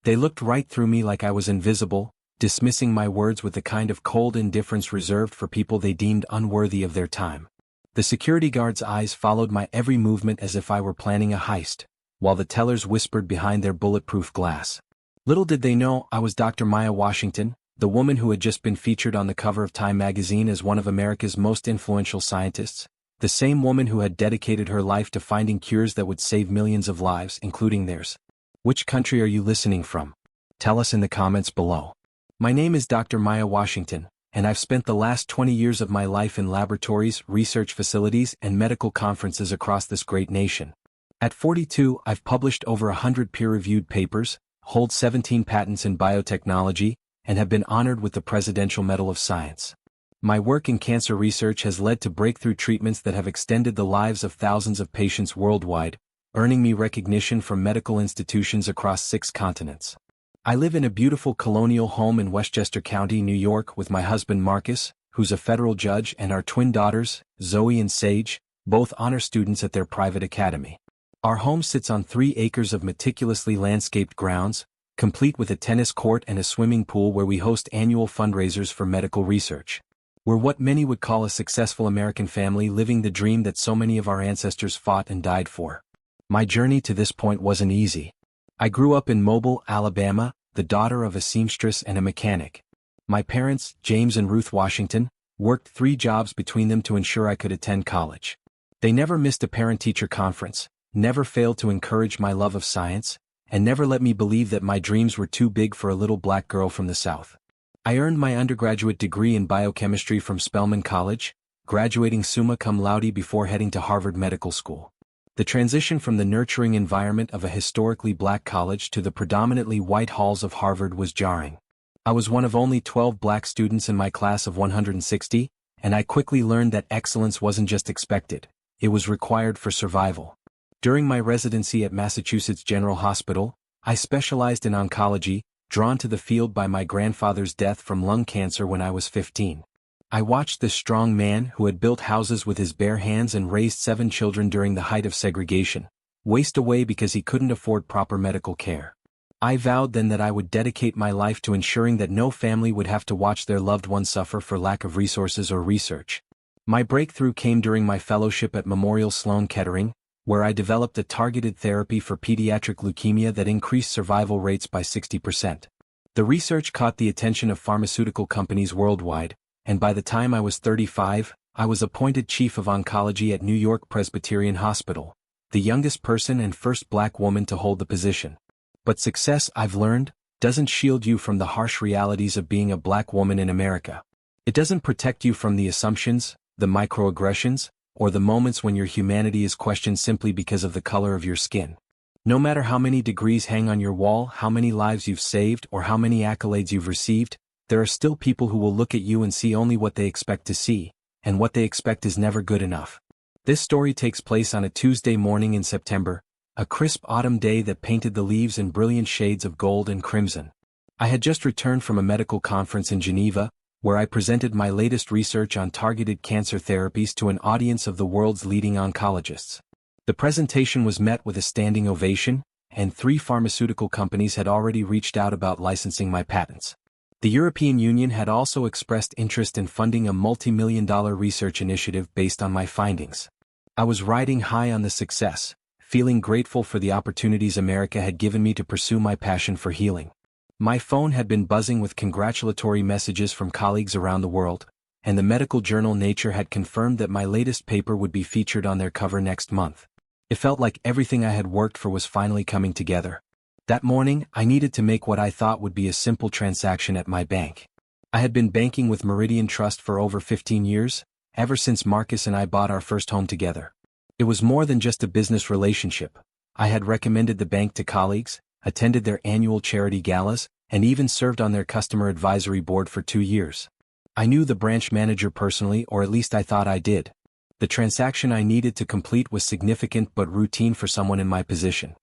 They looked right through me like I was invisible, dismissing my words with the kind of cold indifference reserved for people they deemed unworthy of their time. The security guard's eyes followed my every movement as if I were planning a heist, while the tellers whispered behind their bulletproof glass. Little did they know I was Dr. Maya Washington, the woman who had just been featured on the cover of Time magazine as one of America's most influential scientists, the same woman who had dedicated her life to finding cures that would save millions of lives, including theirs. Which country are you listening from? Tell us in the comments below. My name is Dr. Maya Washington, and I've spent the last 20 years of my life in laboratories, research facilities, and medical conferences across this great nation. At 42, I've published over 100 peer-reviewed papers, hold 17 patents in biotechnology, and have been honored with the Presidential Medal of Science. My work in cancer research has led to breakthrough treatments that have extended the lives of thousands of patients worldwide, earning me recognition from medical institutions across 6 continents. I live in a beautiful colonial home in Westchester County, New York with my husband Marcus, who's a federal judge, and our twin daughters, Zoe and Sage, both honor students at their private academy. Our home sits on 3 acres of meticulously landscaped grounds, complete with a tennis court and a swimming pool where we host annual fundraisers for medical research. We're what many would call a successful American family living the dream that so many of our ancestors fought and died for. My journey to this point wasn't easy. I grew up in Mobile, Alabama, the daughter of a seamstress and a mechanic. My parents, James and Ruth Washington, worked 3 jobs between them to ensure I could attend college. They never missed a parent-teacher conference, never failed to encourage my love of science, and never let me believe that my dreams were too big for a little black girl from the South. I earned my undergraduate degree in biochemistry from Spelman College, graduating summa cum laude before heading to Harvard Medical School. The transition from the nurturing environment of a historically black college to the predominantly white halls of Harvard was jarring. I was one of only 12 black students in my class of 160, and I quickly learned that excellence wasn't just expected, it was required for survival. During my residency at Massachusetts General Hospital, I specialized in oncology, drawn to the field by my grandfather's death from lung cancer when I was 15. I watched this strong man who had built houses with his bare hands and raised 7 children during the height of segregation, waste away because he couldn't afford proper medical care. I vowed then that I would dedicate my life to ensuring that no family would have to watch their loved one suffer for lack of resources or research. My breakthrough came during my fellowship at Memorial Sloan Kettering, where I developed a targeted therapy for pediatric leukemia that increased survival rates by 60%. The research caught the attention of pharmaceutical companies worldwide, and by the time I was 35, I was appointed chief of oncology at New York Presbyterian Hospital, the youngest person and first black woman to hold the position. But success, I've learned, doesn't shield you from the harsh realities of being a black woman in America. It doesn't protect you from the assumptions, the microaggressions, or the moments when your humanity is questioned simply because of the color of your skin. No matter how many degrees hang on your wall, how many lives you've saved, or how many accolades you've received, there are still people who will look at you and see only what they expect to see, and what they expect is never good enough. This story takes place on a Tuesday morning in September, a crisp autumn day that painted the leaves in brilliant shades of gold and crimson. I had just returned from a medical conference in Geneva, where I presented my latest research on targeted cancer therapies to an audience of the world's leading oncologists. The presentation was met with a standing ovation, and 3 pharmaceutical companies had already reached out about licensing my patents. The European Union had also expressed interest in funding a multi-million-dollar research initiative based on my findings. I was riding high on the success, feeling grateful for the opportunities America had given me to pursue my passion for healing. My phone had been buzzing with congratulatory messages from colleagues around the world, and the medical journal Nature had confirmed that my latest paper would be featured on their cover next month. It felt like everything I had worked for was finally coming together. That morning, I needed to make what I thought would be a simple transaction at my bank. I had been banking with Meridian Trust for over 15 years, ever since Marcus and I bought our first home together. It was more than just a business relationship. I had recommended the bank to colleagues, attended their annual charity galas, and even served on their customer advisory board for 2 years. I knew the branch manager personally, or at least I thought I did. The transaction I needed to complete was significant but routine for someone in my position.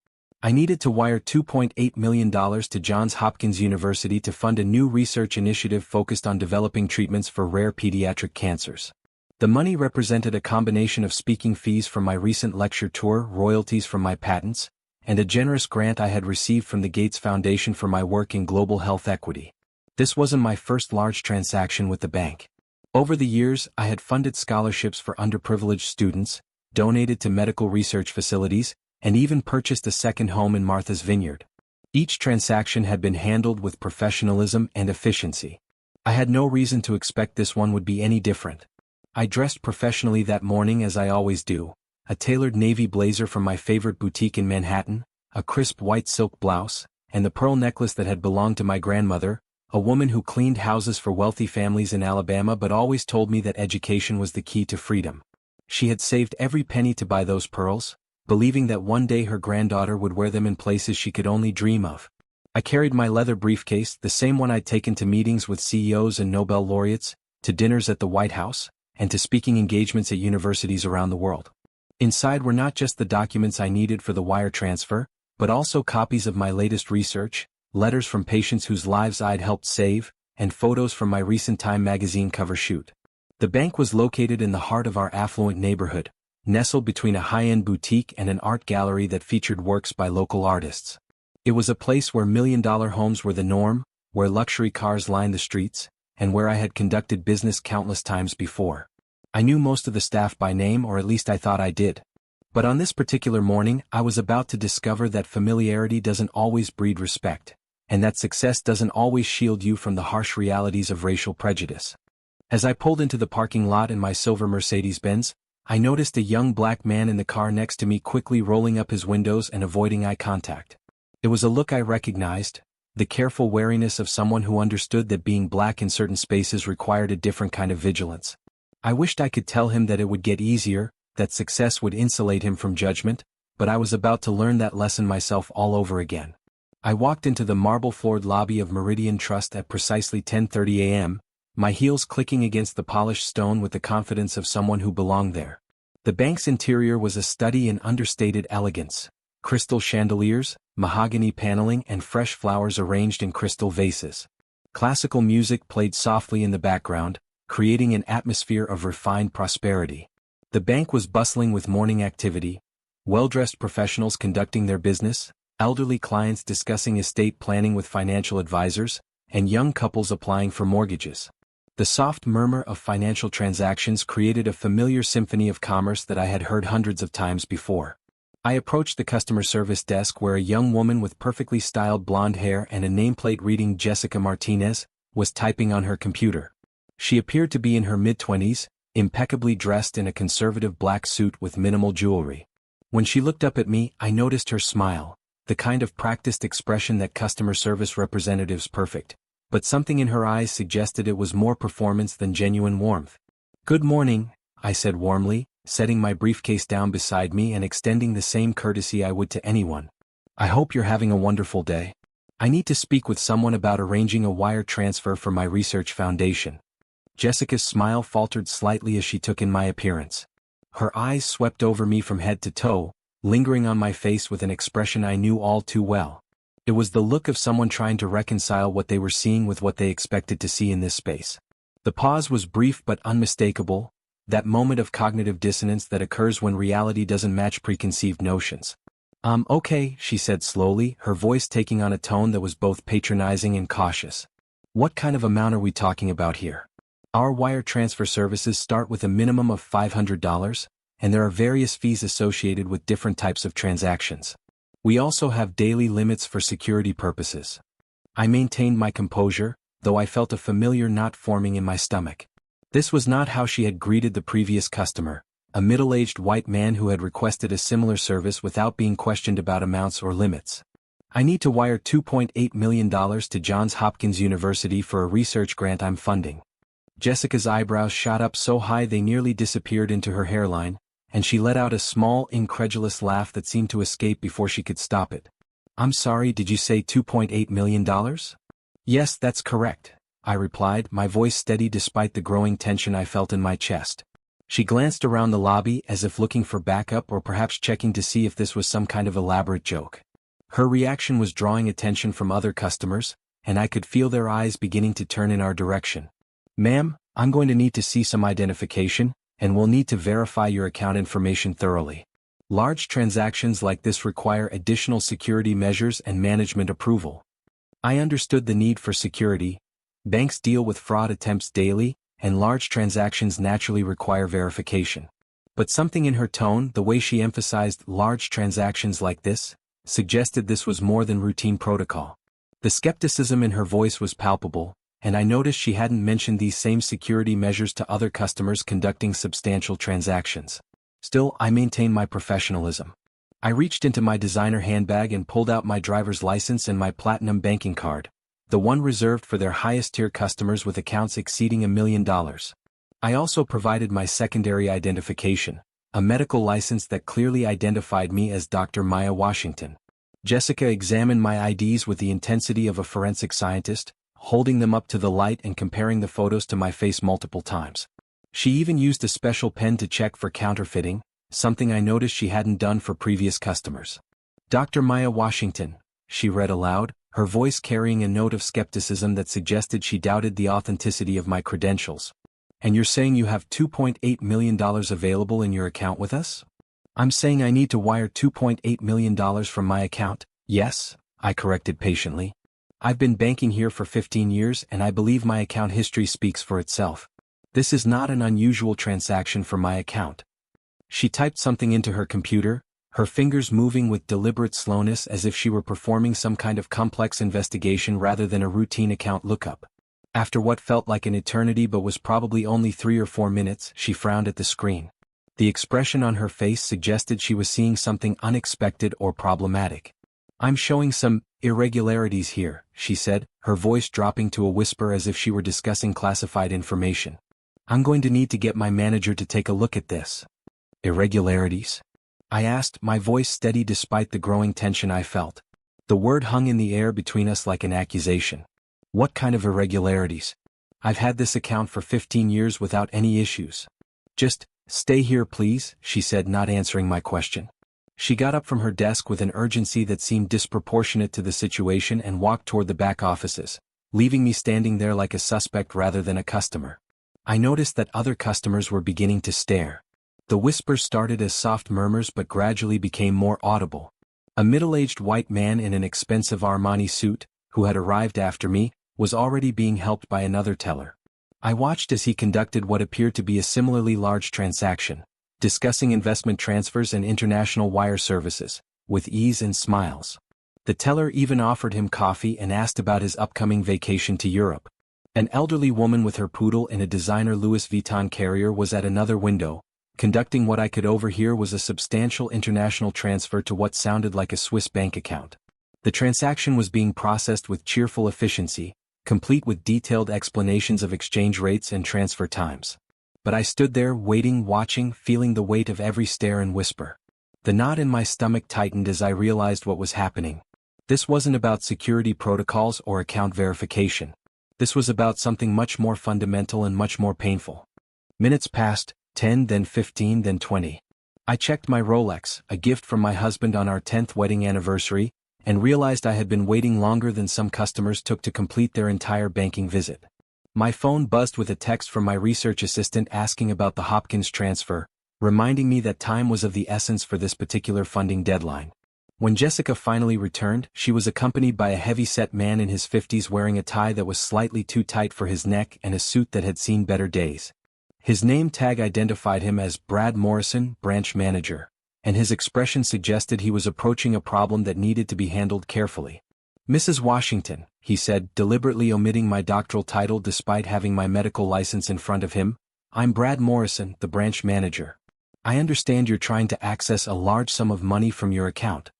I needed to wire $2.8 million to Johns Hopkins University to fund a new research initiative focused on developing treatments for rare pediatric cancers. The money represented a combination of speaking fees from my recent lecture tour, royalties from my patents, and a generous grant I had received from the Gates Foundation for my work in global health equity. This wasn't my first large transaction with the bank. Over the years, I had funded scholarships for underprivileged students, donated to medical research facilities, and even purchased a second home in Martha's Vineyard. Each transaction had been handled with professionalism and efficiency. I had no reason to expect this one would be any different. I dressed professionally that morning as I always do, a tailored navy blazer from my favorite boutique in Manhattan, a crisp white silk blouse, and the pearl necklace that had belonged to my grandmother, a woman who cleaned houses for wealthy families in Alabama but always told me that education was the key to freedom. She had saved every penny to buy those pearls, believing that one day her granddaughter would wear them in places she could only dream of. I carried my leather briefcase, the same one I'd taken to meetings with CEOs and Nobel laureates, to dinners at the White House, and to speaking engagements at universities around the world. Inside were not just the documents I needed for the wire transfer, but also copies of my latest research, letters from patients whose lives I'd helped save, and photos from my recent Time magazine cover shoot. The bank was located in the heart of our affluent neighborhood, nestled between a high-end boutique and an art gallery that featured works by local artists. It was a place where million-dollar homes were the norm, where luxury cars lined the streets, and where I had conducted business countless times before. I knew most of the staff by name, or at least I thought I did. But on this particular morning, I was about to discover that familiarity doesn't always breed respect, and that success doesn't always shield you from the harsh realities of racial prejudice. As I pulled into the parking lot in my silver Mercedes-Benz, I noticed a young black man in the car next to me quickly rolling up his windows and avoiding eye contact. It was a look I recognized, the careful wariness of someone who understood that being black in certain spaces required a different kind of vigilance. I wished I could tell him that it would get easier, that success would insulate him from judgment, but I was about to learn that lesson myself all over again. I walked into the marble-floored lobby of Meridian Trust at precisely 10:30 a.m., my heels clicking against the polished stone with the confidence of someone who belonged there. The bank's interior was a study in understated elegance. Crystal chandeliers, mahogany paneling, and fresh flowers arranged in crystal vases. Classical music played softly in the background, creating an atmosphere of refined prosperity. The bank was bustling with morning activity, well-dressed professionals conducting their business, elderly clients discussing estate planning with financial advisors, and young couples applying for mortgages. The soft murmur of financial transactions created a familiar symphony of commerce that I had heard hundreds of times before. I approached the customer service desk where a young woman with perfectly styled blonde hair and a nameplate reading Jessica Martinez was typing on her computer. She appeared to be in her mid-20s, impeccably dressed in a conservative black suit with minimal jewelry. When she looked up at me, I noticed her smile, the kind of practiced expression that customer service representatives perfect, but something in her eyes suggested it was more performance than genuine warmth. "Good morning," I said warmly, setting my briefcase down beside me and extending the same courtesy I would to anyone. "I hope you're having a wonderful day. I need to speak with someone about arranging a wire transfer for my research foundation." Jessica's smile faltered slightly as she took in my appearance. Her eyes swept over me from head to toe, lingering on my face with an expression I knew all too well. It was the look of someone trying to reconcile what they were seeing with what they expected to see in this space. The pause was brief but unmistakable, that moment of cognitive dissonance that occurs when reality doesn't match preconceived notions. Okay," she said slowly, her voice taking on a tone that was both patronizing and cautious. "What kind of amount are we talking about here? Our wire transfer services start with a minimum of $500, and there are various fees associated with different types of transactions. We also have daily limits for security purposes." I maintained my composure, though I felt a familiar knot forming in my stomach. This was not how she had greeted the previous customer, a middle-aged white man who had requested a similar service without being questioned about amounts or limits. "I need to wire $2.8 million to Johns Hopkins University for a research grant I'm funding." Jessica's eyebrows shot up so high they nearly disappeared into her hairline, and she let out a small, incredulous laugh that seemed to escape before she could stop it. "I'm sorry, did you say $2.8 million? "Yes, that's correct," I replied, my voice steady despite the growing tension I felt in my chest. She glanced around the lobby as if looking for backup or perhaps checking to see if this was some kind of elaborate joke. Her reaction was drawing attention from other customers, and I could feel their eyes beginning to turn in our direction. "Ma'am, I'm going to need to see some identification, and we'll need to verify your account information thoroughly." Large transactions like this require additional security measures and management approval. I understood the need for security. Banks deal with fraud attempts daily, and large transactions naturally require verification. But something in her tone, the way she emphasized large transactions like this, suggested this was more than routine protocol. The skepticism in her voice was palpable, and I noticed she hadn't mentioned these same security measures to other customers conducting substantial transactions. Still, I maintained my professionalism. I reached into my designer handbag and pulled out my driver's license and my platinum banking card, the one reserved for their highest-tier customers with accounts exceeding $1 million. I also provided my secondary identification, a medical license that clearly identified me as Dr. Maya Washington. Jessica examined my IDs with the intensity of a forensic scientist, holding them up to the light and comparing the photos to my face multiple times. She even used a special pen to check for counterfeiting, something I noticed she hadn't done for previous customers. Dr. Maya Washington, she read aloud, her voice carrying a note of skepticism that suggested she doubted the authenticity of my credentials. And you're saying you have $2.8 million available in your account with us? I'm saying I need to wire $2.8 million from my account. Yes, I corrected patiently. I've been banking here for 15 years and I believe my account history speaks for itself. This is not an unusual transaction for my account. She typed something into her computer, her fingers moving with deliberate slowness as if she were performing some kind of complex investigation rather than a routine account lookup. After what felt like an eternity but was probably only 3 or 4 minutes, she frowned at the screen. The expression on her face suggested she was seeing something unexpected or problematic. I'm showing some irregularities here, she said, her voice dropping to a whisper as if she were discussing classified information. I'm going to need to get my manager to take a look at this. Irregularities? I asked, my voice steady despite the growing tension I felt. The word hung in the air between us like an accusation. What kind of irregularities? I've had this account for 15 years without any issues. Just stay here please, she said, not answering my question. She got up from her desk with an urgency that seemed disproportionate to the situation and walked toward the back offices, leaving me standing there like a suspect rather than a customer. I noticed that other customers were beginning to stare. The whispers started as soft murmurs but gradually became more audible. A middle-aged white man in an expensive Armani suit, who had arrived after me, was already being helped by another teller. I watched as he conducted what appeared to be a similarly large transaction, discussing investment transfers and international wire services, with ease and smiles. The teller even offered him coffee and asked about his upcoming vacation to Europe. An elderly woman with her poodle in a designer Louis Vuitton carrier was at another window, conducting what I could overhear was a substantial international transfer to what sounded like a Swiss bank account. The transaction was being processed with cheerful efficiency, complete with detailed explanations of exchange rates and transfer times. But I stood there, waiting, watching, feeling the weight of every stare and whisper. The knot in my stomach tightened as I realized what was happening. This wasn't about security protocols or account verification. This was about something much more fundamental and much more painful. Minutes passed, 10, then 15, then 20. I checked my Rolex, a gift from my husband on our 10th wedding anniversary, and realized I had been waiting longer than some customers took to complete their entire banking visit. My phone buzzed with a text from my research assistant asking about the Hopkins transfer, reminding me that time was of the essence for this particular funding deadline. When Jessica finally returned, she was accompanied by a heavy-set man in his 50s wearing a tie that was slightly too tight for his neck and a suit that had seen better days. His name tag identified him as Brad Morrison, branch manager, and his expression suggested he was approaching a problem that needed to be handled carefully. Mrs. Washington, he said, deliberately omitting my doctoral title despite having my medical license in front of him, I'm Brad Morrison, the branch manager. I understand you're trying to access a large sum of money from your account.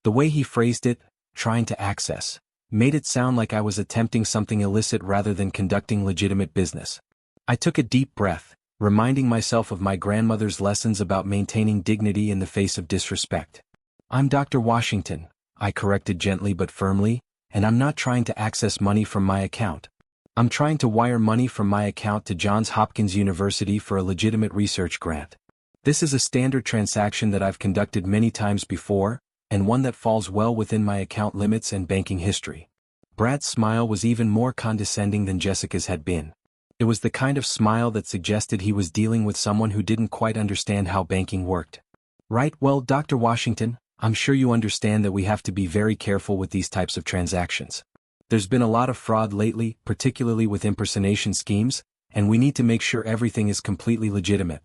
The way he phrased it, trying to access, made it sound like I was attempting something illicit rather than conducting legitimate business. I took a deep breath, reminding myself of my grandmother's lessons about maintaining dignity in the face of disrespect. I'm Dr. Washington, I corrected gently but firmly, and I'm not trying to access money from my account. I'm trying to wire money from my account to Johns Hopkins University for a legitimate research grant. This is a standard transaction that I've conducted many times before, and one that falls well within my account limits and banking history. Brad's smile was even more condescending than Jessica's had been. It was the kind of smile that suggested he was dealing with someone who didn't quite understand how banking worked. Right, well, Dr. Washington, I'm sure you understand that we have to be very careful with these types of transactions. There's been a lot of fraud lately, particularly with impersonation schemes, and we need to make sure everything is completely legitimate.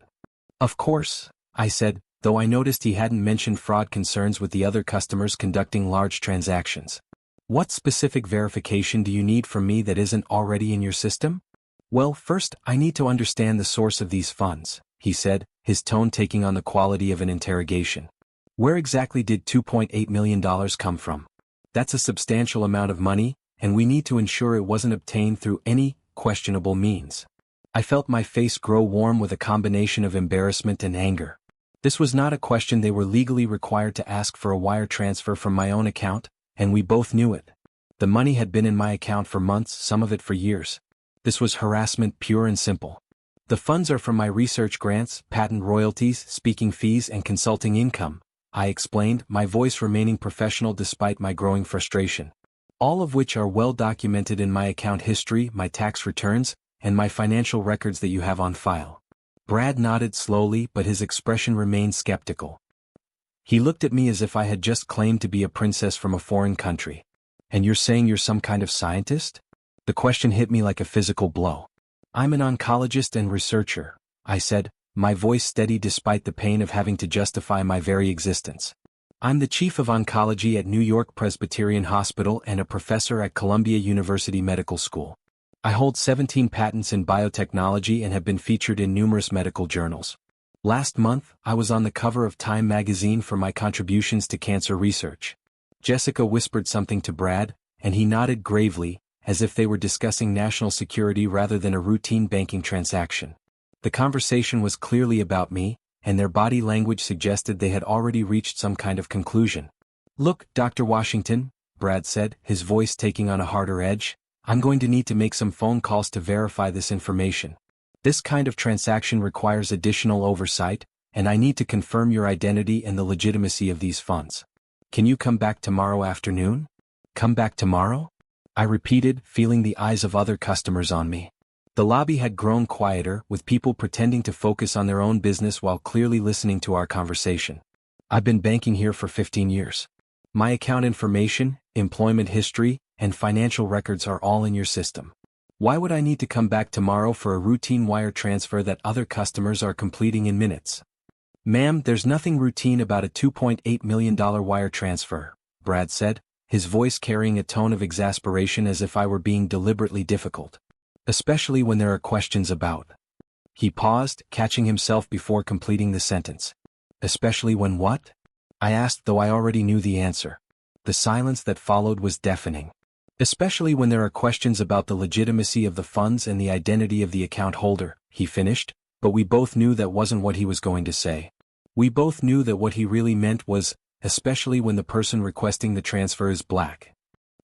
Of course, I said, though I noticed he hadn't mentioned fraud concerns with the other customers conducting large transactions. What specific verification do you need from me that isn't already in your system? Well, first, I need to understand the source of these funds, he said, his tone taking on the quality of an interrogation. Where exactly did $2.8 million come from? That's a substantial amount of money, and we need to ensure it wasn't obtained through any questionable means. I felt my face grow warm with a combination of embarrassment and anger. This was not a question they were legally required to ask for a wire transfer from my own account, and we both knew it. The money had been in my account for months, some of it for years. This was harassment pure and simple. The funds are from my research grants, patent royalties, speaking fees, and consulting income, I explained, my voice remaining professional despite my growing frustration. All of which are well documented in my account history, my tax returns, and my financial records that you have on file. Brad nodded slowly, but his expression remained skeptical. He looked at me as if I had just claimed to be a princess from a foreign country. And you're saying you're some kind of scientist? The question hit me like a physical blow. I'm an oncologist and researcher, I said, my voice steady despite the pain of having to justify my very existence. I'm the chief of oncology at New York Presbyterian Hospital and a professor at Columbia University Medical School. I hold 17 patents in biotechnology and have been featured in numerous medical journals. Last month, I was on the cover of Time magazine for my contributions to cancer research. Jessica whispered something to Brad, and he nodded gravely, as if they were discussing national security rather than a routine banking transaction. The conversation was clearly about me, and their body language suggested they had already reached some kind of conclusion. Look, Dr. Washington, Brad said, his voice taking on a harder edge, I'm going to need to make some phone calls to verify this information. This kind of transaction requires additional oversight, and I need to confirm your identity and the legitimacy of these funds. Can you come back tomorrow afternoon? Come back tomorrow? I repeated, feeling the eyes of other customers on me. The lobby had grown quieter, with people pretending to focus on their own business while clearly listening to our conversation. I've been banking here for 15 years. My account information, employment history, and financial records are all in your system. Why would I need to come back tomorrow for a routine wire transfer that other customers are completing in minutes? Ma'am, there's nothing routine about a $2.8 million wire transfer, Brad said, his voice carrying a tone of exasperation as if I were being deliberately difficult. Especially when there are questions about. He paused, catching himself before completing the sentence. Especially when what? I asked, though I already knew the answer. The silence that followed was deafening. Especially when there are questions about the legitimacy of the funds and the identity of the account holder, he finished, but we both knew that wasn't what he was going to say. We both knew that what he really meant was, especially when the person requesting the transfer is black.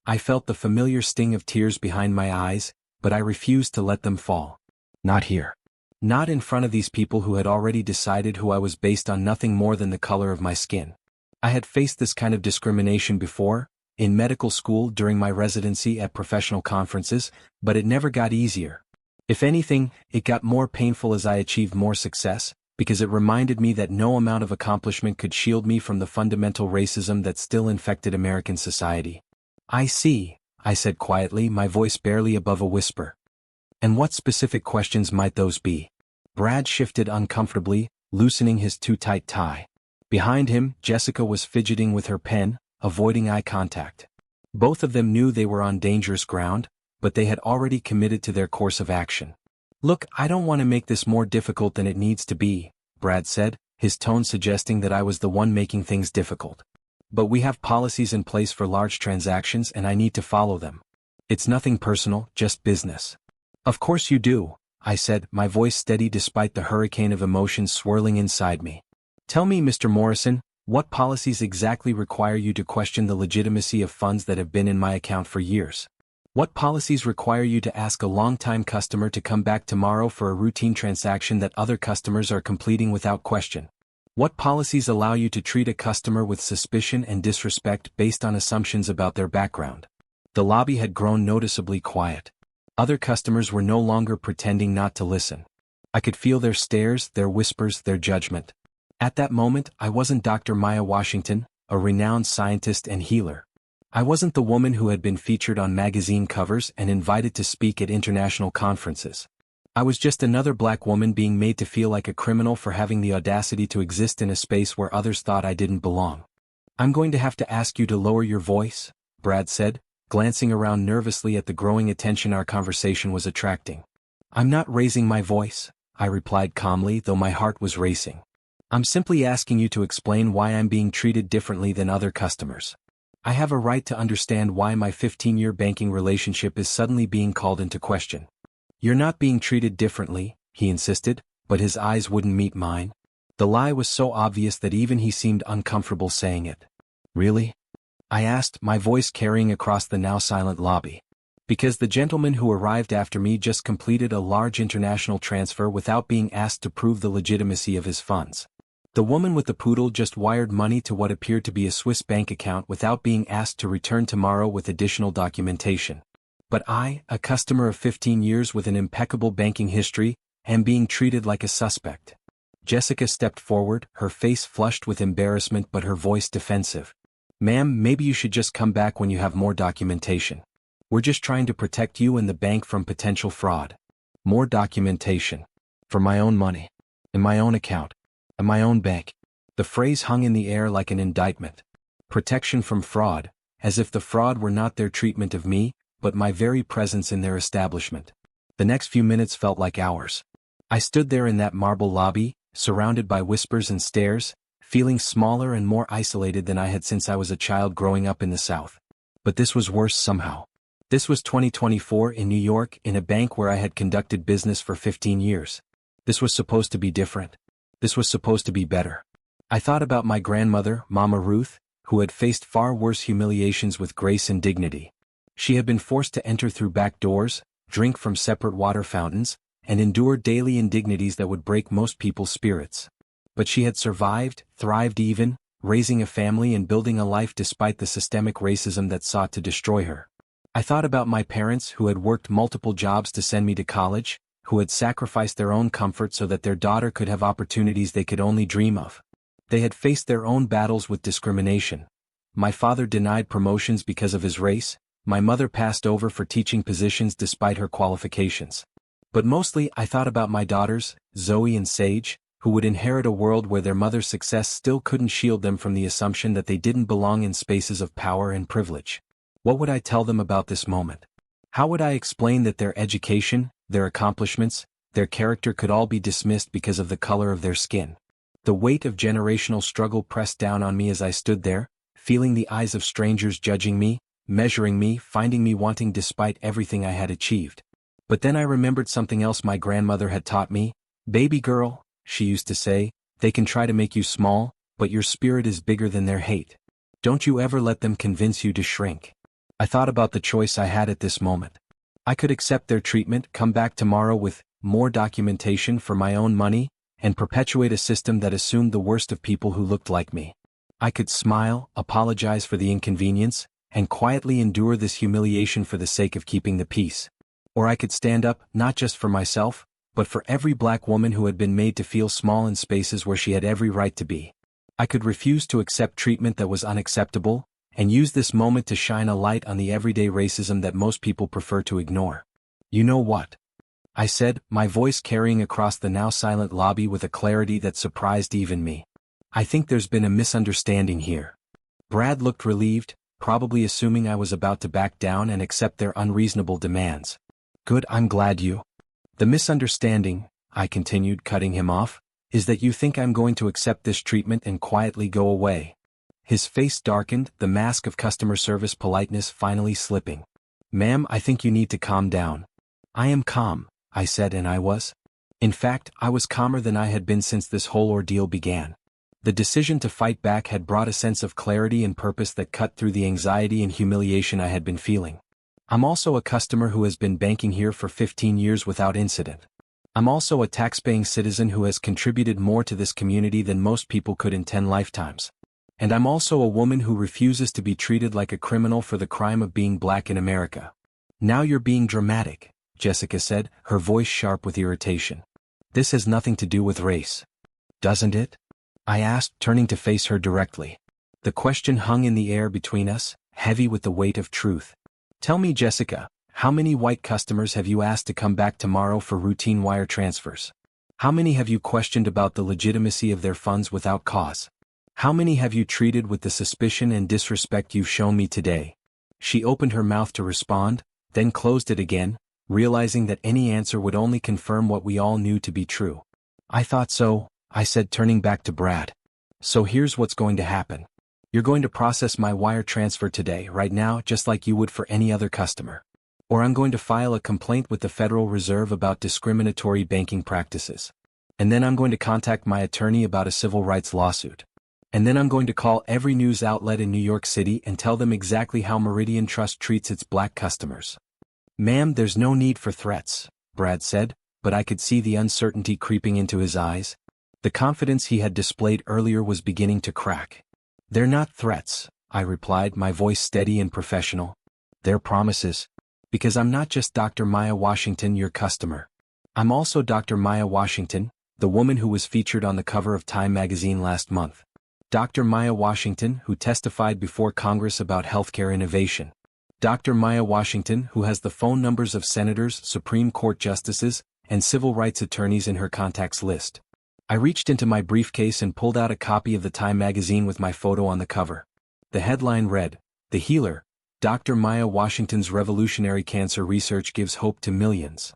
I felt the familiar sting of tears behind my eyes, but I refused to let them fall. Not here. Not in front of these people who had already decided who I was based on nothing more than the color of my skin. I had faced this kind of discrimination before, in medical school during my residency at professional conferences, but it never got easier. If anything, it got more painful as I achieved more success, because it reminded me that no amount of accomplishment could shield me from the fundamental racism that still infected American society. I see, I said quietly, my voice barely above a whisper. And what specific questions might those be? Brad shifted uncomfortably, loosening his too-tight tie. Behind him, Jessica was fidgeting with her pen, avoiding eye contact. Both of them knew they were on dangerous ground, but they had already committed to their course of action. Look, I don't want to make this more difficult than it needs to be, Brad said, his tone suggesting that I was the one making things difficult. But we have policies in place for large transactions and I need to follow them. It's nothing personal, just business. Of course you do, I said, my voice steady despite the hurricane of emotions swirling inside me. Tell me, Mr. Morrison, what policies exactly require you to question the legitimacy of funds that have been in my account for years? What policies require you to ask a long-time customer to come back tomorrow for a routine transaction that other customers are completing without question? What policies allow you to treat a customer with suspicion and disrespect based on assumptions about their background? The lobby had grown noticeably quiet. Other customers were no longer pretending not to listen. I could feel their stares, their whispers, their judgment. At that moment, I wasn't Dr. Maya Washington, a renowned scientist and healer. I wasn't the woman who had been featured on magazine covers and invited to speak at international conferences. I was just another black woman being made to feel like a criminal for having the audacity to exist in a space where others thought I didn't belong. "I'm going to have to ask you to lower your voice," Brad said, glancing around nervously at the growing attention our conversation was attracting. "I'm not raising my voice," I replied calmly, though my heart was racing. "I'm simply asking you to explain why I'm being treated differently than other customers. I have a right to understand why my 15-year banking relationship is suddenly being called into question." "You're not being treated differently," he insisted, but his eyes wouldn't meet mine. The lie was so obvious that even he seemed uncomfortable saying it. "Really?" I asked, my voice carrying across the now silent lobby. "Because the gentleman who arrived after me just completed a large international transfer without being asked to prove the legitimacy of his funds. The woman with the poodle just wired money to what appeared to be a Swiss bank account without being asked to return tomorrow with additional documentation. But I, a customer of 15 years with an impeccable banking history, am being treated like a suspect." Jessica stepped forward, her face flushed with embarrassment but her voice defensive. "Ma'am, maybe you should just come back when you have more documentation. We're just trying to protect you and the bank from potential fraud." "More documentation? For my own money? In my own account? In my own bank?" The phrase hung in the air like an indictment. Protection from fraud, as if the fraud were not their treatment of me, but my very presence in their establishment. The next few minutes felt like hours. I stood there in that marble lobby, surrounded by whispers and stares, feeling smaller and more isolated than I had since I was a child growing up in the South. But this was worse somehow. This was 2024 in New York, in a bank where I had conducted business for 15 years. This was supposed to be different. This was supposed to be better. I thought about my grandmother, Mama Ruth, who had faced far worse humiliations with grace and dignity. She had been forced to enter through back doors, drink from separate water fountains, and endure daily indignities that would break most people's spirits. But she had survived, thrived even, raising a family and building a life despite the systemic racism that sought to destroy her. I thought about my parents who had worked multiple jobs to send me to college, who had sacrificed their own comfort so that their daughter could have opportunities they could only dream of. They had faced their own battles with discrimination. My father denied promotions because of his race. My mother passed over for teaching positions despite her qualifications. But mostly I thought about my daughters, Zoe and Sage, who would inherit a world where their mother's success still couldn't shield them from the assumption that they didn't belong in spaces of power and privilege. What would I tell them about this moment? How would I explain that their education, their accomplishments, their character could all be dismissed because of the color of their skin? The weight of generational struggle pressed down on me as I stood there, feeling the eyes of strangers judging me, measuring me, finding me wanting despite everything I had achieved. But then I remembered something else my grandmother had taught me. "Baby girl," she used to say, "they can try to make you small, but your spirit is bigger than their hate. Don't you ever let them convince you to shrink." I thought about the choice I had at this moment. I could accept their treatment, come back tomorrow with more documentation for my own money, and perpetuate a system that assumed the worst of people who looked like me. I could smile, apologize for the inconvenience, and quietly endure this humiliation for the sake of keeping the peace. Or I could stand up, not just for myself, but for every black woman who had been made to feel small in spaces where she had every right to be. I could refuse to accept treatment that was unacceptable, and use this moment to shine a light on the everyday racism that most people prefer to ignore. "You know what?" I said, my voice carrying across the now silent lobby with a clarity that surprised even me. "I think there's been a misunderstanding here." Brad looked relieved, probably assuming I was about to back down and accept their unreasonable demands. "Good, I'm glad you." "The misunderstanding," I continued, cutting him off, "is that you think I'm going to accept this treatment and quietly go away." His face darkened, the mask of customer service politeness finally slipping. "Ma'am, I think you need to calm down." "I am calm," I said, and I was. In fact, I was calmer than I had been since this whole ordeal began. The decision to fight back had brought a sense of clarity and purpose that cut through the anxiety and humiliation I had been feeling. I'm also a customer who has been banking here for 15 years without incident. I'm also a tax-paying citizen who has contributed more to this community than most people could in 10 lifetimes. And I'm also a woman who refuses to be treated like a criminal for the crime of being black in America. "Now you're being dramatic," Jessica said, her voice sharp with irritation. "This has nothing to do with race." "Doesn't it?" I asked, turning to face her directly. The question hung in the air between us, heavy with the weight of truth. Tell me, Jessica, how many white customers have you asked to come back tomorrow for routine wire transfers? How many have you questioned about the legitimacy of their funds without cause? How many have you treated with the suspicion and disrespect you've shown me today? She opened her mouth to respond, then closed it again, realizing that any answer would only confirm what we all knew to be true. I thought so, I said, turning back to Brad. So here's what's going to happen. You're going to process my wire transfer today, right now, just like you would for any other customer. Or I'm going to file a complaint with the Federal Reserve about discriminatory banking practices. And then I'm going to contact my attorney about a civil rights lawsuit. And then I'm going to call every news outlet in New York City and tell them exactly how Meridian Trust treats its black customers. Ma'am, there's no need for threats, Brad said, but I could see the uncertainty creeping into his eyes. The confidence he had displayed earlier was beginning to crack. They're not threats, I replied, my voice steady and professional. They're promises. Because I'm not just Dr. Maya Washington, your customer. I'm also Dr. Maya Washington, the woman who was featured on the cover of Time magazine last month. Dr. Maya Washington, who testified before Congress about healthcare innovation. Dr. Maya Washington, who has the phone numbers of senators, Supreme Court justices, and civil rights attorneys in her contacts list. I reached into my briefcase and pulled out a copy of the Time magazine with my photo on the cover. The headline read, "The Healer, Dr. Maya Washington's revolutionary cancer research gives hope to millions."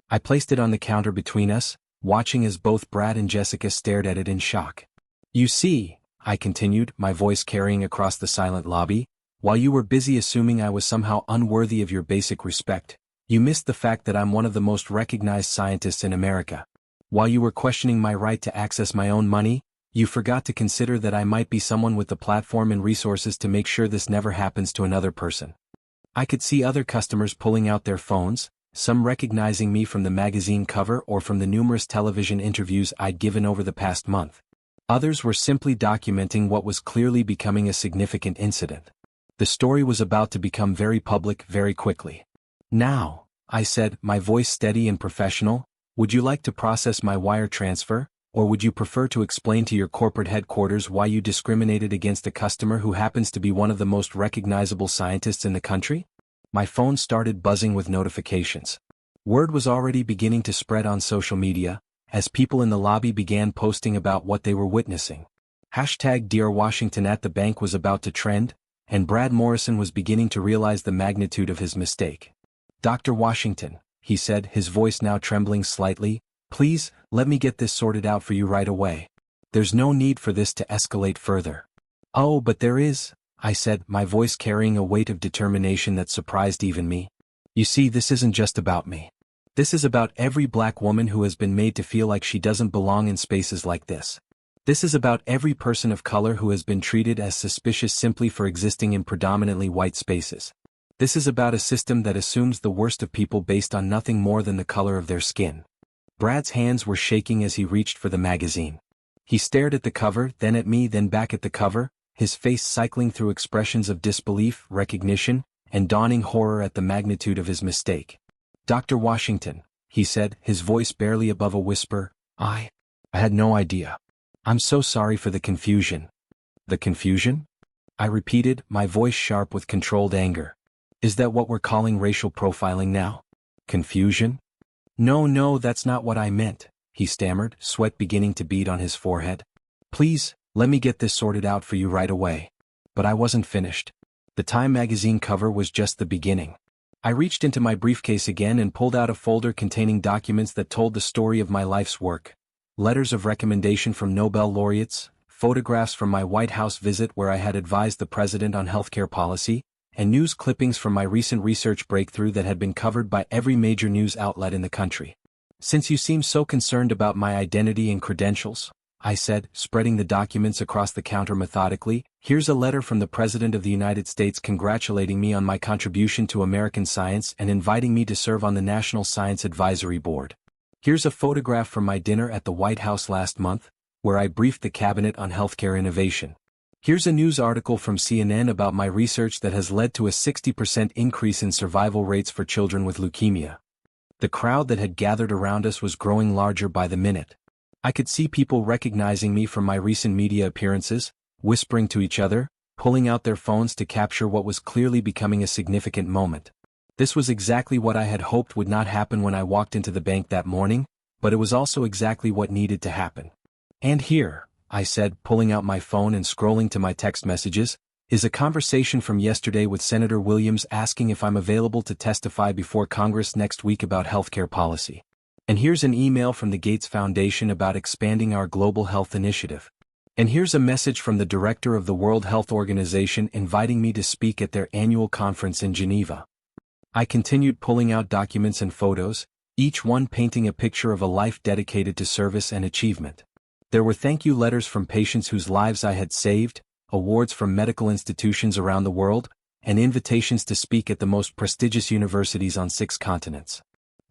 I placed it on the counter between us, watching as both Brad and Jessica stared at it in shock. You see, I continued, my voice carrying across the silent lobby, while you were busy assuming I was somehow unworthy of your basic respect, you missed the fact that I'm one of the most recognized scientists in America. While you were questioning my right to access my own money, you forgot to consider that I might be someone with the platform and resources to make sure this never happens to another person. I could see other customers pulling out their phones, some recognizing me from the magazine cover or from the numerous television interviews I'd given over the past month. Others were simply documenting what was clearly becoming a significant incident. The story was about to become very public very quickly. Now, I said, my voice steady and professional, would you like to process my wire transfer, or would you prefer to explain to your corporate headquarters why you discriminated against a customer who happens to be one of the most recognizable scientists in the country? My phone started buzzing with notifications. Word was already beginning to spread on social media, as people in the lobby began posting about what they were witnessing. Hashtag Dear Washington at the bank was about to trend, and Brad Morrison was beginning to realize the magnitude of his mistake. Dr. Washington, he said, his voice now trembling slightly, please, let me get this sorted out for you right away. There's no need for this to escalate further. Oh, but there is, I said, my voice carrying a weight of determination that surprised even me. You see, this isn't just about me. This is about every black woman who has been made to feel like she doesn't belong in spaces like this. This is about every person of color who has been treated as suspicious simply for existing in predominantly white spaces. This is about a system that assumes the worst of people based on nothing more than the color of their skin. Brad's hands were shaking as he reached for the magazine. He stared at the cover, then at me, then back at the cover, his face cycling through expressions of disbelief, recognition, and dawning horror at the magnitude of his mistake. Dr. Washington, he said, his voice barely above a whisper, I had no idea. I'm so sorry for the confusion. The confusion? I repeated, my voice sharp with controlled anger. Is that what we're calling racial profiling now? Confusion? No, that's not what I meant, he stammered, sweat beginning to bead on his forehead. Please, let me get this sorted out for you right away. But I wasn't finished. The Time magazine cover was just the beginning. I reached into my briefcase again and pulled out a folder containing documents that told the story of my life's work. Letters of recommendation from Nobel laureates, photographs from my White House visit where I had advised the president on healthcare policy, and news clippings from my recent research breakthrough that had been covered by every major news outlet in the country. Since you seem so concerned about my identity and credentials, I said, spreading the documents across the counter methodically, here's a letter from the President of the United States congratulating me on my contribution to American science and inviting me to serve on the National Science Advisory Board. Here's a photograph from my dinner at the White House last month, where I briefed the cabinet on healthcare innovation. Here's a news article from CNN about my research that has led to a 60% increase in survival rates for children with leukemia. The crowd that had gathered around us was growing larger by the minute. I could see people recognizing me from my recent media appearances, whispering to each other, pulling out their phones to capture what was clearly becoming a significant moment. This was exactly what I had hoped would not happen when I walked into the bank that morning, but it was also exactly what needed to happen. And here, I said, pulling out my phone and scrolling to my text messages, is a conversation from yesterday with Senator Williams asking if I'm available to testify before Congress next week about healthcare policy. And here's an email from the Gates Foundation about expanding our global health initiative. And here's a message from the director of the World Health Organization inviting me to speak at their annual conference in Geneva. I continued pulling out documents and photos, each one painting a picture of a life dedicated to service and achievement. There were thank you letters from patients whose lives I had saved, awards from medical institutions around the world, and invitations to speak at the most prestigious universities on 6 continents.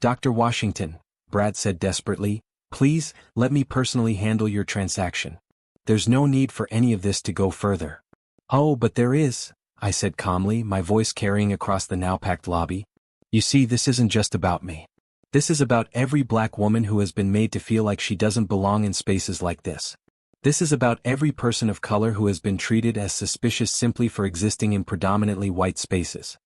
Dr. Washington, Brad said desperately, please, let me personally handle your transaction. There's no need for any of this to go further. Oh, but there is, I said calmly, my voice carrying across the now-packed lobby. You see, this isn't just about me. This is about every black woman who has been made to feel like she doesn't belong in spaces like this. This is about every person of color who has been treated as suspicious simply for existing in predominantly white spaces.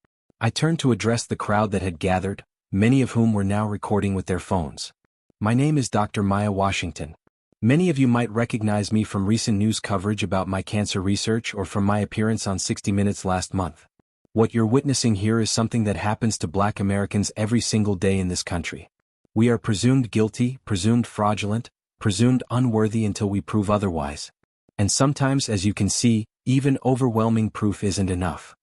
I turned to address the crowd that had gathered, many of whom were now recording with their phones. My name is Dr. Maya Washington. Many of you might recognize me from recent news coverage about my cancer research or from my appearance on 60 Minutes last month. What you're witnessing here is something that happens to Black Americans every single day in this country. We are presumed guilty, presumed fraudulent, presumed unworthy until we prove otherwise. And sometimes, as you can see, even overwhelming proof isn't enough.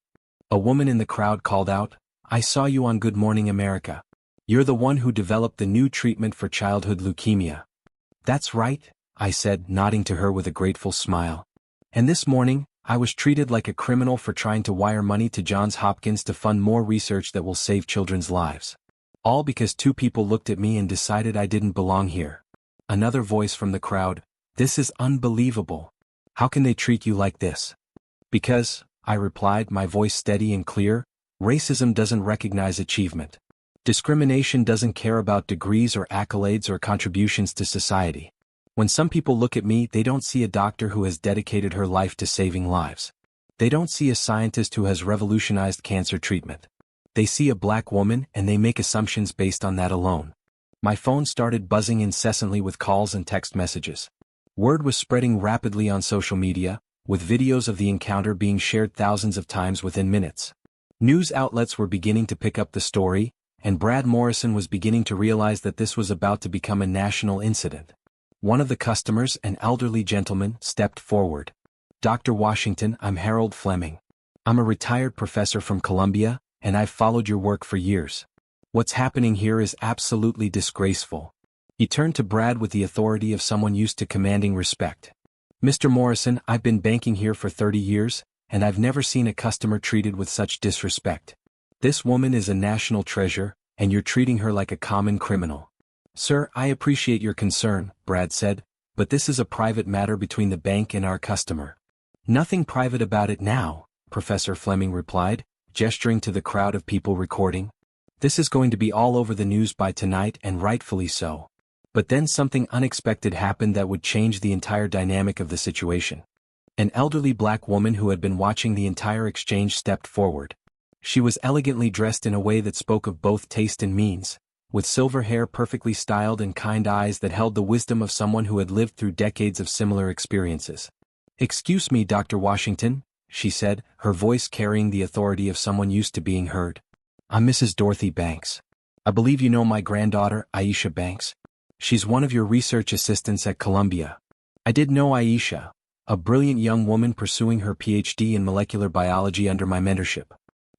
A woman in the crowd called out, I saw you on Good Morning America. You're the one who developed the new treatment for childhood leukemia. That's right, I said, nodding to her with a grateful smile. And this morning, I was treated like a criminal for trying to wire money to Johns Hopkins to fund more research that will save children's lives. All because 2 people looked at me and decided I didn't belong here. Another voice from the crowd, this is unbelievable. How can they treat you like this? Because, I replied, my voice steady and clear, racism doesn't recognize achievement. Discrimination doesn't care about degrees or accolades or contributions to society. When some people look at me, they don't see a doctor who has dedicated her life to saving lives. They don't see a scientist who has revolutionized cancer treatment. They see a black woman and they make assumptions based on that alone. My phone started buzzing incessantly with calls and text messages. Word was spreading rapidly on social media, with videos of the encounter being shared thousands of times within minutes. News outlets were beginning to pick up the story, and Brad Morrison was beginning to realize that this was about to become a national incident. One of the customers, an elderly gentleman, stepped forward. Dr. Washington, I'm Harold Fleming. I'm a retired professor from Columbia, and I've followed your work for years. What's happening here is absolutely disgraceful. He turned to Brad with the authority of someone used to commanding respect. Mr. Morrison, I've been banking here for 30 years, and I've never seen a customer treated with such disrespect. This woman is a national treasure, and you're treating her like a common criminal. Sir, I appreciate your concern, Brad said, but this is a private matter between the bank and our customer. Nothing private about it now, Professor Fleming replied, gesturing to the crowd of people recording. This is going to be all over the news by tonight, and rightfully so. But then something unexpected happened that would change the entire dynamic of the situation. An elderly black woman who had been watching the entire exchange stepped forward. She was elegantly dressed in a way that spoke of both taste and means, with silver hair perfectly styled and kind eyes that held the wisdom of someone who had lived through decades of similar experiences. Excuse me, Dr. Washington, she said, her voice carrying the authority of someone used to being heard. I'm Mrs. Dorothy Banks. I believe you know my granddaughter, Aisha Banks. She's one of your research assistants at Columbia. I did know Aisha, a brilliant young woman pursuing her PhD in molecular biology under my mentorship.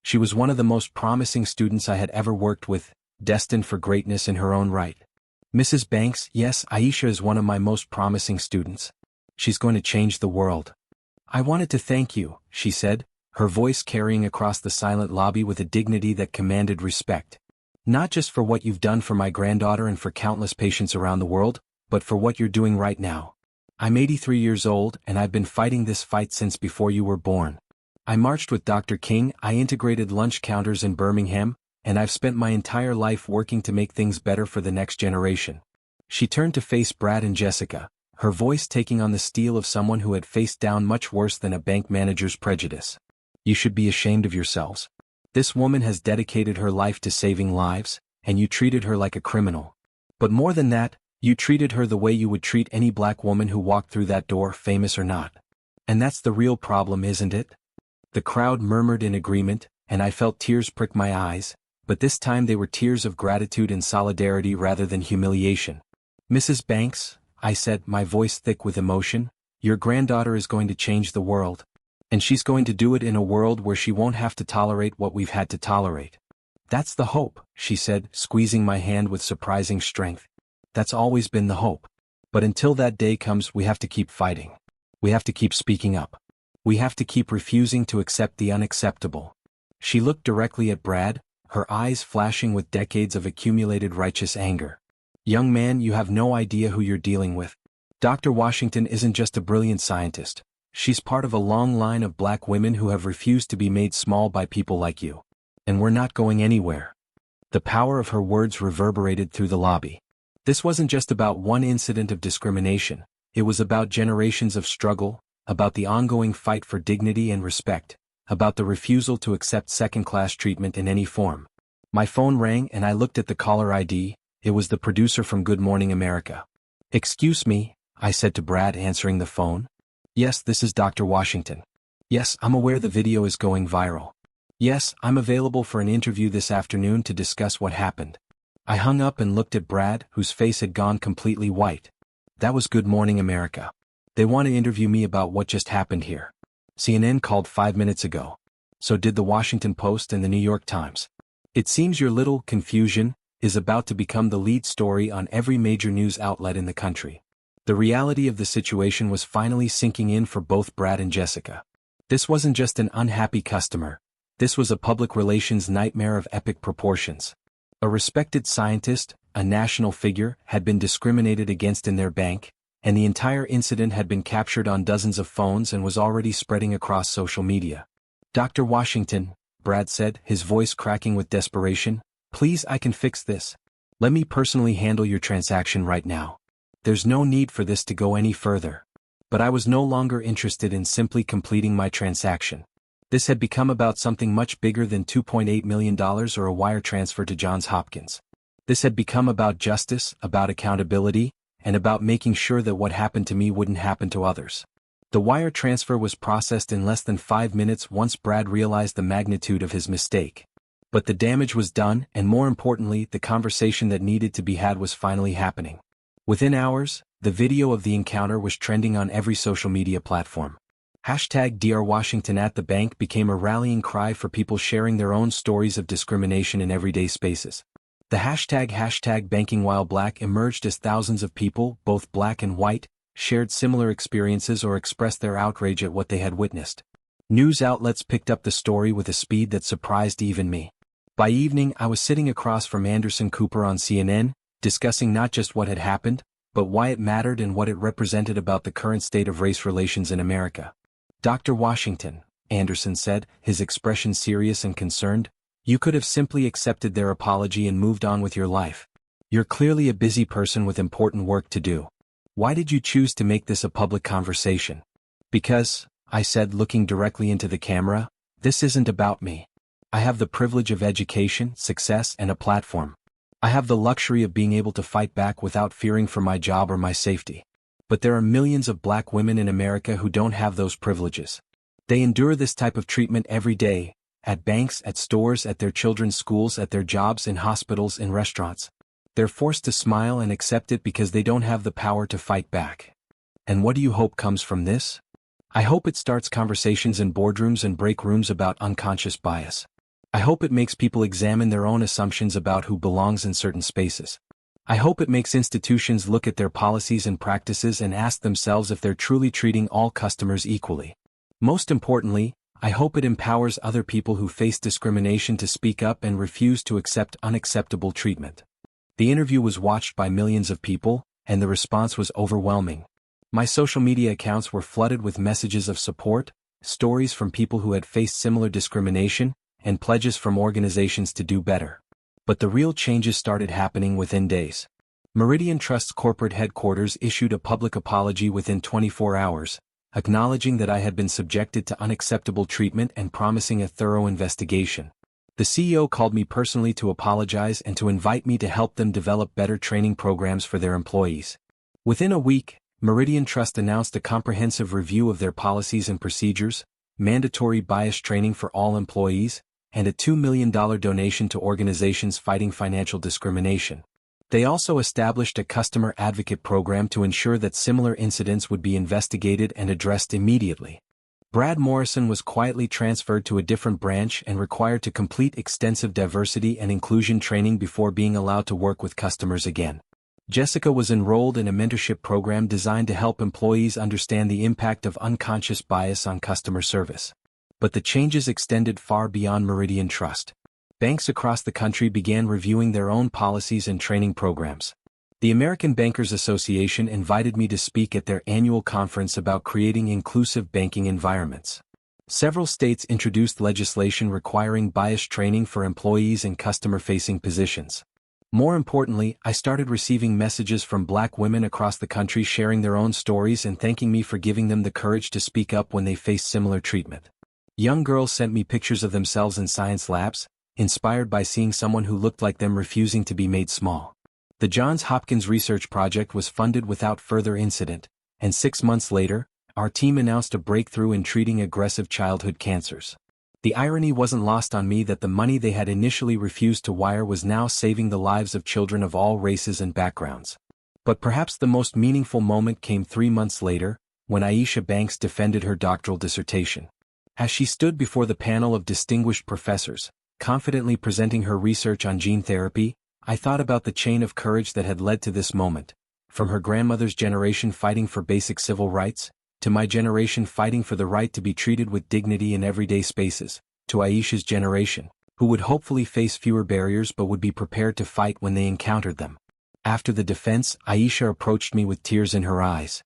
She was one of the most promising students I had ever worked with, destined for greatness in her own right. Mrs. Banks, yes, Aisha is one of my most promising students. She's going to change the world. I wanted to thank you, she said, her voice carrying across the silent lobby with a dignity that commanded respect. Not just for what you've done for my granddaughter and for countless patients around the world, but for what you're doing right now. I'm 83 years old, and I've been fighting this fight since before you were born. I marched with Dr. King, I integrated lunch counters in Birmingham, and I've spent my entire life working to make things better for the next generation. She turned to face Brad and Jessica, her voice taking on the steel of someone who had faced down much worse than a bank manager's prejudice. You should be ashamed of yourselves. This woman has dedicated her life to saving lives, and you treated her like a criminal. But more than that, you treated her the way you would treat any black woman who walked through that door, famous or not. And that's the real problem, isn't it? The crowd murmured in agreement, and I felt tears prick my eyes, but this time they were tears of gratitude and solidarity rather than humiliation. Mrs. Banks, I said, my voice thick with emotion, your granddaughter is going to change the world. And she's going to do it in a world where she won't have to tolerate what we've had to tolerate. That's the hope, she said, squeezing my hand with surprising strength. That's always been the hope. But until that day comes, we have to keep fighting. We have to keep speaking up. We have to keep refusing to accept the unacceptable. She looked directly at Brad, her eyes flashing with decades of accumulated righteous anger. Young man, you have no idea who you're dealing with. Dr. Washington isn't just a brilliant scientist. She's part of a long line of black women who have refused to be made small by people like you. And we're not going anywhere. The power of her words reverberated through the lobby. This wasn't just about one incident of discrimination. It was about generations of struggle, about the ongoing fight for dignity and respect, about the refusal to accept second-class treatment in any form. My phone rang and I looked at the caller ID. It was the producer from Good Morning America. Excuse me, I said to Brad, answering the phone. Yes, this is Dr. Washington. Yes, I'm aware the video is going viral. Yes, I'm available for an interview this afternoon to discuss what happened. I hung up and looked at Brad, whose face had gone completely white. That was Good Morning America. They want to interview me about what just happened here. CNN called 5 minutes ago. So did the Washington Post and the New York Times. It seems your little confusion is about to become the lead story on every major news outlet in the country. The reality of the situation was finally sinking in for both Brad and Jessica. This wasn't just an unhappy customer. This was a public relations nightmare of epic proportions. A respected scientist, a national figure, had been discriminated against in their bank, and the entire incident had been captured on dozens of phones and was already spreading across social media. Dr. Washington, Brad said, his voice cracking with desperation, please, I can fix this. Let me personally handle your transaction right now. There's no need for this to go any further. But I was no longer interested in simply completing my transaction. This had become about something much bigger than $2.8 million or a wire transfer to Johns Hopkins. This had become about justice, about accountability, and about making sure that what happened to me wouldn't happen to others. The wire transfer was processed in less than 5 minutes once Brad realized the magnitude of his mistake. But the damage was done, and more importantly, the conversation that needed to be had was finally happening. Within hours, the video of the encounter was trending on every social media platform. #DrWashington at the bank became a rallying cry for people sharing their own stories of discrimination in everyday spaces. The hashtag #BankingWhileBlack emerged as thousands of people, both black and white, shared similar experiences or expressed their outrage at what they had witnessed. News outlets picked up the story with a speed that surprised even me. By evening, I was sitting across from Anderson Cooper on CNN, discussing not just what had happened, but why it mattered and what it represented about the current state of race relations in America. Dr. Washington, Anderson said, his expression serious and concerned, you could have simply accepted their apology and moved on with your life. You're clearly a busy person with important work to do. Why did you choose to make this a public conversation? Because, I said, looking directly into the camera, this isn't about me. I have the privilege of education, success, and a platform. I have the luxury of being able to fight back without fearing for my job or my safety. But there are millions of black women in America who don't have those privileges. They endure this type of treatment every day, at banks, at stores, at their children's schools, at their jobs, in hospitals, in restaurants. They're forced to smile and accept it because they don't have the power to fight back. And what do you hope comes from this? I hope it starts conversations in boardrooms and break rooms about unconscious bias. I hope it makes people examine their own assumptions about who belongs in certain spaces. I hope it makes institutions look at their policies and practices and ask themselves if they're truly treating all customers equally. Most importantly, I hope it empowers other people who face discrimination to speak up and refuse to accept unacceptable treatment. The interview was watched by millions of people, and the response was overwhelming. My social media accounts were flooded with messages of support, stories from people who had faced similar discrimination, and pledges from organizations to do better. But the real changes started happening within days. Meridian Trust's corporate headquarters issued a public apology within 24 hours, acknowledging that I had been subjected to unacceptable treatment and promising a thorough investigation. The CEO called me personally to apologize and to invite me to help them develop better training programs for their employees. Within a week, Meridian Trust announced a comprehensive review of their policies and procedures, mandatory bias training for all employees, and a $2 million donation to organizations fighting financial discrimination. They also established a customer advocate program to ensure that similar incidents would be investigated and addressed immediately. Brad Morrison was quietly transferred to a different branch and required to complete extensive diversity and inclusion training before being allowed to work with customers again. Jessica was enrolled in a mentorship program designed to help employees understand the impact of unconscious bias on customer service. But the changes extended far beyond Meridian Trust. Banks across the country began reviewing their own policies and training programs. The American Bankers Association invited me to speak at their annual conference about creating inclusive banking environments. Several states introduced legislation requiring bias training for employees in customer-facing positions. More importantly, I started receiving messages from Black women across the country sharing their own stories and thanking me for giving them the courage to speak up when they faced similar treatment. Young girls sent me pictures of themselves in science labs, inspired by seeing someone who looked like them refusing to be made small. The Johns Hopkins Research Project was funded without further incident, and 6 months later, our team announced a breakthrough in treating aggressive childhood cancers. The irony wasn't lost on me that the money they had initially refused to wire was now saving the lives of children of all races and backgrounds. But perhaps the most meaningful moment came 3 months later, when Aisha Banks defended her doctoral dissertation. As she stood before the panel of distinguished professors, confidently presenting her research on gene therapy, I thought about the chain of courage that had led to this moment, from her grandmother's generation fighting for basic civil rights, to my generation fighting for the right to be treated with dignity in everyday spaces, to Aisha's generation, who would hopefully face fewer barriers but would be prepared to fight when they encountered them. After the defense, Aisha approached me with tears in her eyes.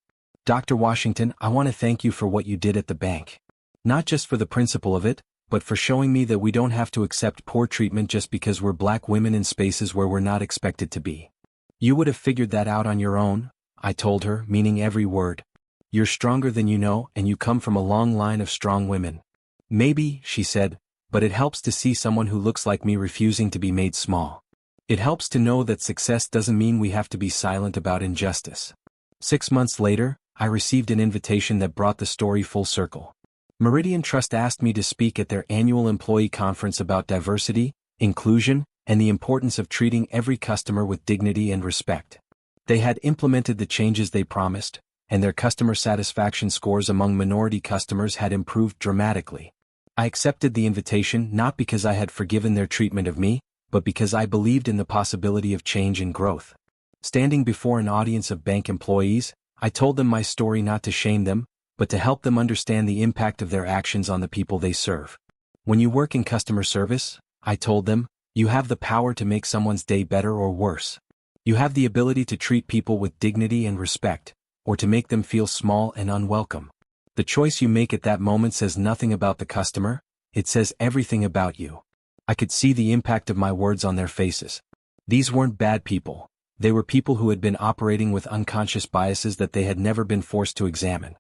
"Dr. Washington, I want to thank you for what you did at the bank. Not just for the principle of it, but for showing me that we don't have to accept poor treatment just because we're Black women in spaces where we're not expected to be. You would have figured that out on your own," I told her, meaning every word. "You're stronger than you know, and you come from a long line of strong women." "Maybe," she said, "but it helps to see someone who looks like me refusing to be made small. It helps to know that success doesn't mean we have to be silent about injustice." 6 months later, I received an invitation that brought the story full circle. Meridian Trust asked me to speak at their annual employee conference about diversity, inclusion, and the importance of treating every customer with dignity and respect. They had implemented the changes they promised, and their customer satisfaction scores among minority customers had improved dramatically. I accepted the invitation not because I had forgiven their treatment of me, but because I believed in the possibility of change and growth. Standing before an audience of bank employees, I told them my story not to shame them, but to help them understand the impact of their actions on the people they serve. When you work in customer service, I told them, you have the power to make someone's day better or worse. You have the ability to treat people with dignity and respect, or to make them feel small and unwelcome. The choice you make at that moment says nothing about the customer, it says everything about you. I could see the impact of my words on their faces. These weren't bad people. They were people who had been operating with unconscious biases that they had never been forced to examine.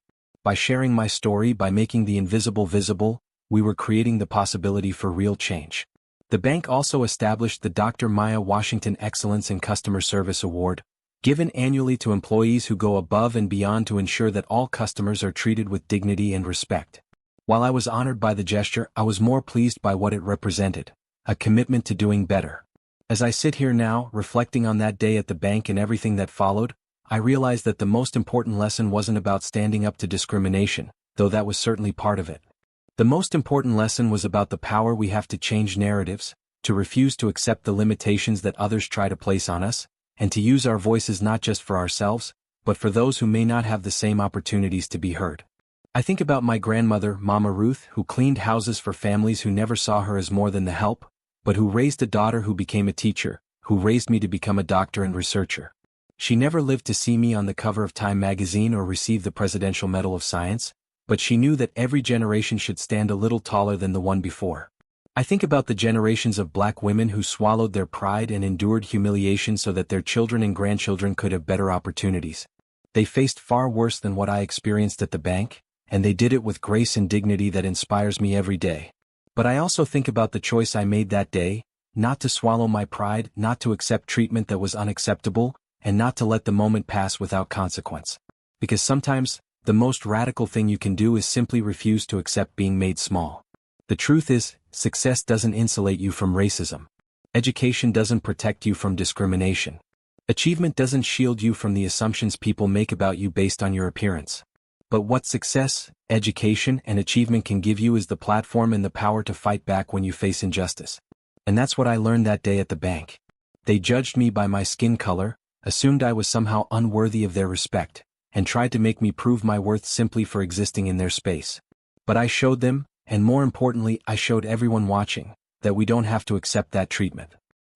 By sharing my story, by making the invisible visible, we were creating the possibility for real change. The bank also established the Dr. Maya Washington Excellence in Customer Service Award, given annually to employees who go above and beyond to ensure that all customers are treated with dignity and respect. While I was honored by the gesture, I was more pleased by what it represented, a commitment to doing better. As I sit here now, reflecting on that day at the bank and everything that followed, I realized that the most important lesson wasn't about standing up to discrimination, though that was certainly part of it. The most important lesson was about the power we have to change narratives, to refuse to accept the limitations that others try to place on us, and to use our voices not just for ourselves, but for those who may not have the same opportunities to be heard. I think about my grandmother, Mama Ruth, who cleaned houses for families who never saw her as more than the help, but who raised a daughter who became a teacher, who raised me to become a doctor and researcher. She never lived to see me on the cover of Time magazine or receive the Presidential Medal of Science, but she knew that every generation should stand a little taller than the one before. I think about the generations of black women who swallowed their pride and endured humiliation so that their children and grandchildren could have better opportunities. They faced far worse than what I experienced at the bank, and they did it with grace and dignity that inspires me every day. But I also think about the choice I made that day, not to swallow my pride, not to accept treatment that was unacceptable, and not to let the moment pass without consequence. Because sometimes, the most radical thing you can do is simply refuse to accept being made small. The truth is, success doesn't insulate you from racism. Education doesn't protect you from discrimination. Achievement doesn't shield you from the assumptions people make about you based on your appearance. But what success, education, and achievement can give you is the platform and the power to fight back when you face injustice. And that's what I learned that day at the bank. They judged me by my skin color, assumed I was somehow unworthy of their respect, and tried to make me prove my worth simply for existing in their space. But I showed them, and more importantly, I showed everyone watching, that we don't have to accept that treatment.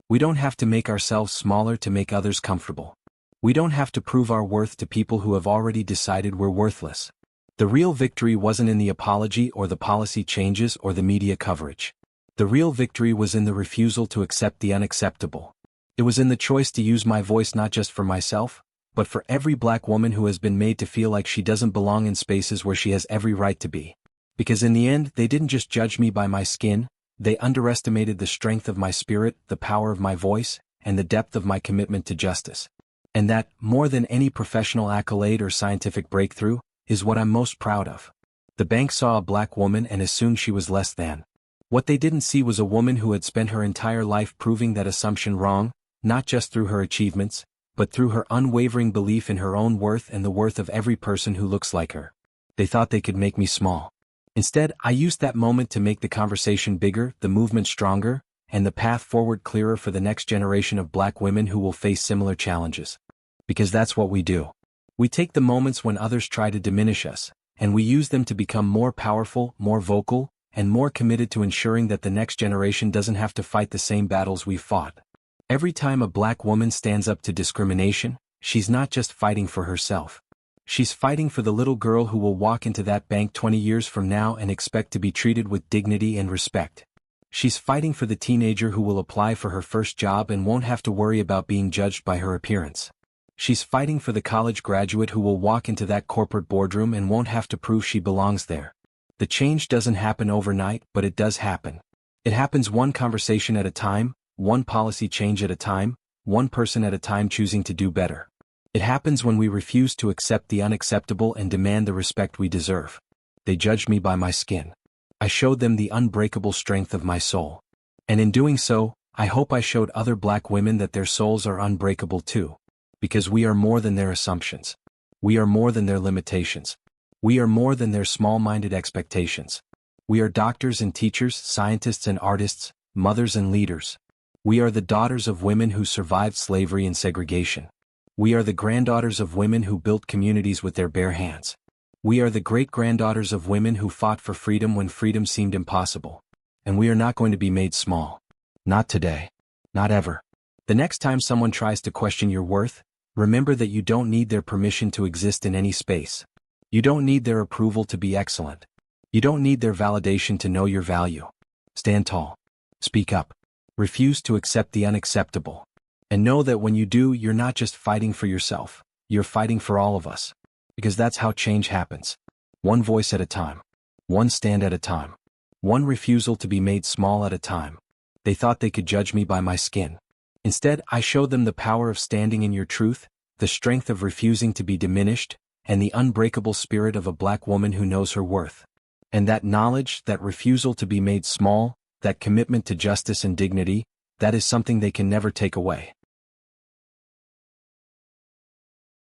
We don't have to make ourselves smaller to make others comfortable. We don't have to prove our worth to people who have already decided we're worthless. The real victory wasn't in the apology or the policy changes or the media coverage. The real victory was in the refusal to accept the unacceptable. It was in the choice to use my voice not just for myself, but for every black woman who has been made to feel like she doesn't belong in spaces where she has every right to be. Because in the end, they didn't just judge me by my skin, they underestimated the strength of my spirit, the power of my voice, and the depth of my commitment to justice. And that, more than any professional accolade or scientific breakthrough, is what I'm most proud of. The bank saw a black woman and assumed she was less than. What they didn't see was a woman who had spent her entire life proving that assumption wrong, not just through her achievements, but through her unwavering belief in her own worth and the worth of every person who looks like her. They thought they could make me small. Instead, I used that moment to make the conversation bigger, the movement stronger, and the path forward clearer for the next generation of black women who will face similar challenges. Because that's what we do. We take the moments when others try to diminish us, and we use them to become more powerful, more vocal, and more committed to ensuring that the next generation doesn't have to fight the same battles we've fought. Every time a black woman stands up to discrimination, she's not just fighting for herself. She's fighting for the little girl who will walk into that bank 20 years from now and expect to be treated with dignity and respect. She's fighting for the teenager who will apply for her first job and won't have to worry about being judged by her appearance. She's fighting for the college graduate who will walk into that corporate boardroom and won't have to prove she belongs there. The change doesn't happen overnight, but it does happen. It happens one conversation at a time, one policy change at a time, one person at a time choosing to do better. It happens when we refuse to accept the unacceptable and demand the respect we deserve. They judged me by my skin. I showed them the unbreakable strength of my soul. And in doing so, I hope I showed other black women that their souls are unbreakable too. Because we are more than their assumptions. We are more than their limitations. We are more than their small-minded expectations. We are doctors and teachers, scientists and artists, mothers and leaders. We are the daughters of women who survived slavery and segregation. We are the granddaughters of women who built communities with their bare hands. We are the great-granddaughters of women who fought for freedom when freedom seemed impossible. And we are not going to be made small. Not today. Not ever. The next time someone tries to question your worth, remember that you don't need their permission to exist in any space. You don't need their approval to be excellent. You don't need their validation to know your value. Stand tall. Speak up. Refuse to accept the unacceptable. And know that when you do, you're not just fighting for yourself, you're fighting for all of us. Because that's how change happens. One voice at a time. One stand at a time. One refusal to be made small at a time. They thought they could judge me by my skin. Instead, I showed them the power of standing in your truth, the strength of refusing to be diminished, and the unbreakable spirit of a black woman who knows her worth. And that knowledge, that refusal to be made small, that commitment to justice and dignity, that is something they can never take away.